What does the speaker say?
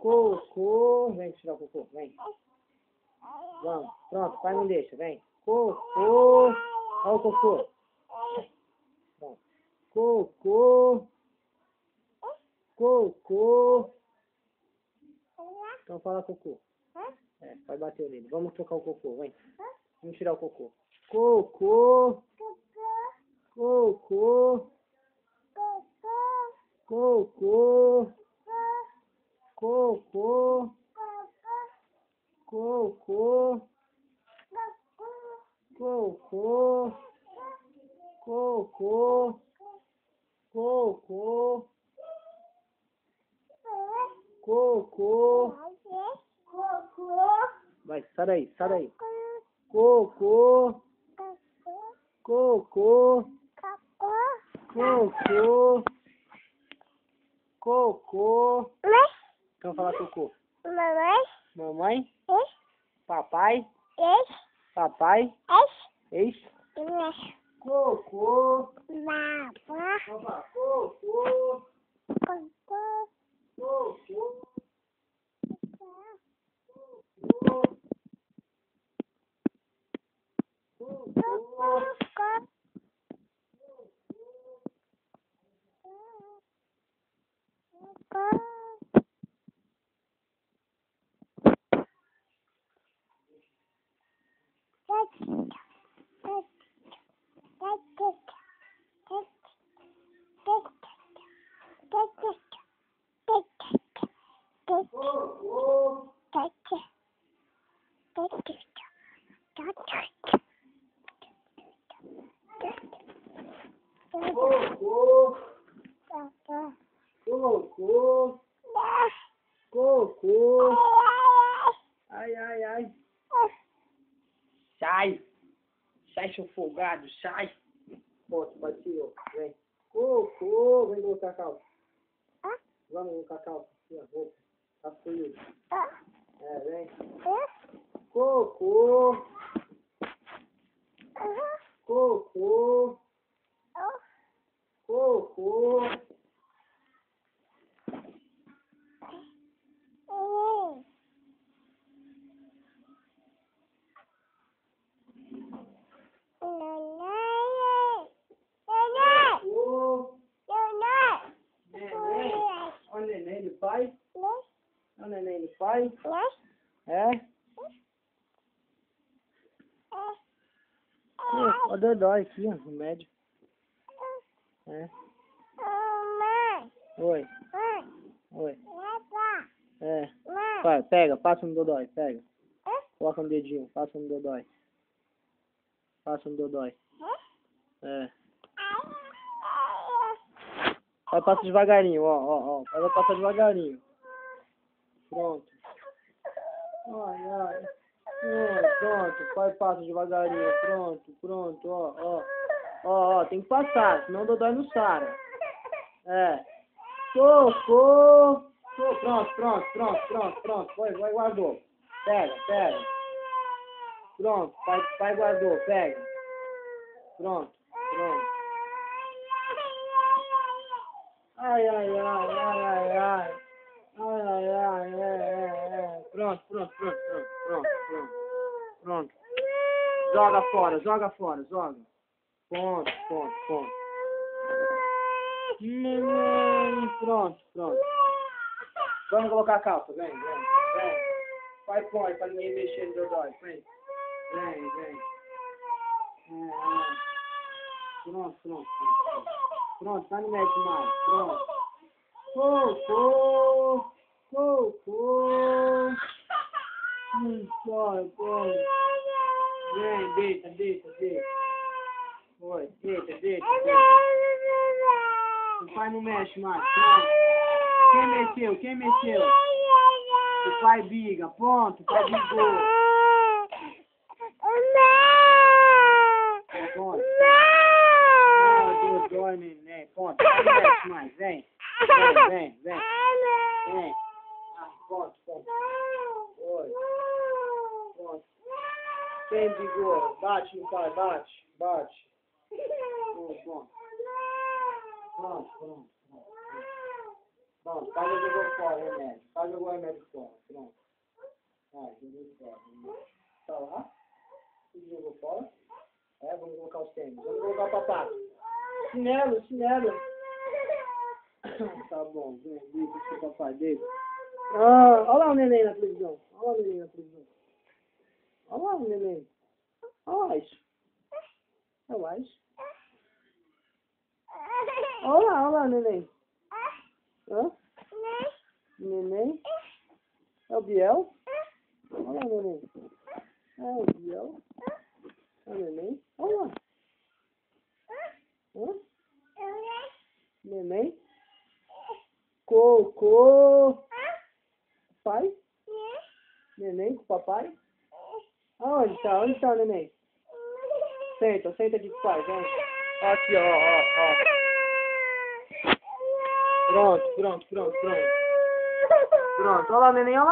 Cocô. Vem tirar o cocô, vem. Vamos, pronto, pai não deixa, vem. Cocô. Olha o cocô. Pronto. Cocô. Cocô. Então fala cocô. É, vai bater nele. Vamos trocar o cocô, vem. Vamos tirar o cocô. Cocô. Cocô. Cocô. Cocô. Cocô. Cocô. Cocô. Cocô. Cocô. Vai, sai daí, sai daí. Cocô. Cocô. Cocô. Cocô. Então fala cocô. Mamãe. Papai. Papai. Ex. Cocô. Opa, cocô. Cocô. Cocô. Cocô. Ai, ai, ai. Sai. Sai, seu folgado, sai. Bota, bateu. Vem. Cocô. Vem colocar a calça. Vamos colocar a calça. Aqui, a roupa. Tá frio. É, vem. Cocô. Cocô. Cocô. Olha o neném do pai. Olha o neném do pai. É? Olha o dodói aqui, ó, no médio. É. Oi. Oi. É. Vai, pega, passa no dodói, pega. Coloca no dedinho, passa no dodói. Passa no dodói. É. Vai, passa devagarinho, ó. Vai passar devagarinho. Pronto. Ai, ai. Pronto, pai passa devagarinho. Pronto, ó, tem que passar, senão o dodói não sara. É. Cocô. Pronto. Vai, guardou. Pega. Pronto, pai guardou, pega. Pronto. Ai. Pronto. Joga fora. Pronto. Pronto. Vamos colocar a calça, vem. Pai põe pra ninguém mexer no dodói, vem. Pronto, tá no mexe mais, pronto. Cocô. Põe. Vem, deita. Oi, deita. O pai não mexe mais, pronto. Quem mexeu? O pai biga, pronto, o pai bigou. Pronto. Dói, neném, pronto, não mexe mais, vem. Pronto. Oi. Pronto. Quem bigou? Bate no pai, bate. Pronto. Pronto, pai jogou fora o remédio. Pai jogou o remédio fora. Pronto. Vai, jogou fora. Tá lá? Tudo jogou fora. É, vamos colocar os tênis. Vamos colocar o sapato. Chinelo, chinelo. Tá bom, vem, deita pro papai, deita. Ah, olha lá o neném na televisão. Olha lá o neném na televisão. Olha lá o neném. Olha lá isso. Olha lá isso. Olha lá, neném. Hã? Neném? É o Biel? Olha lá, neném. É o Biel? É o neném? Olha lá. Hã? Neném? Cocô. Pai? Neném com papai? Aonde tá? Onde tá o neném? Senta, senta aqui com o pai, vem. Aqui, ó. Pronto. Pronto, olha lá, neném, olha lá.